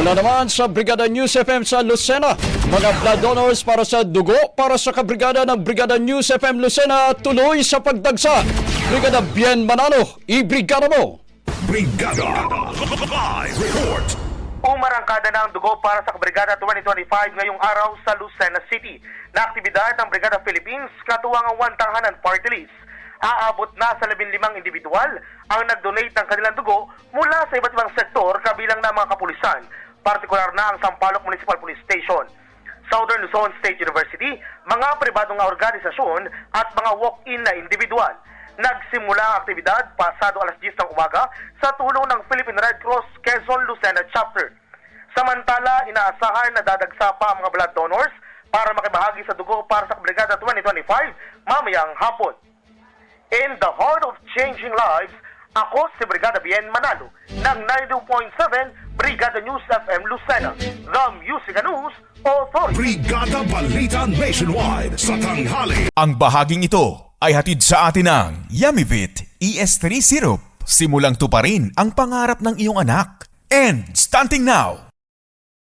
Mula naman sa Brigada News FM sa Lucena, mga blood donors para sa dugo para sa kabrigada ng Brigada News FM Lucena tuloy sa pagdagsa. Brigada Bien Manalo, ibrigada mo! Brigada Live Report. Umarangkada na ang dugo para sa Brigada 2025 ngayong araw sa Lucena City na aktibidad ng Brigada Philippines katuwang ang Wantanganan Party List. Aabot na sa 15 individual ang nag-donate ng kanilang dugo mula sa iba't ibang sektor kabilang na mga kapulisan, partikular na ang Sampaloc Municipal Police Station, Southern Luzon State University, mga pribadong organisasyon at mga walk-in na individual. Nagsimula ang aktibidad pasado alas 10 ng umaga sa tulong ng Philippine Red Cross Quezon Lucena Chapter. Samantala, inaasahan na dadagsa pa ang mga blood donors para makibahagi sa dugo para sa Brigada 2025 mamayang hapon. In the heart of changing lives, ako si Brigada Bien Manalo ng 92.7 Brigada News FM Lucena, the Music and News Authority. Brigada Balita Nationwide sa tanghali. Ang bahaging ito ay hatid sa atin ng Yummy-Vit ES3 Syrup. Simulang tuparin ang pangarap ng iyong anak. And stunting now,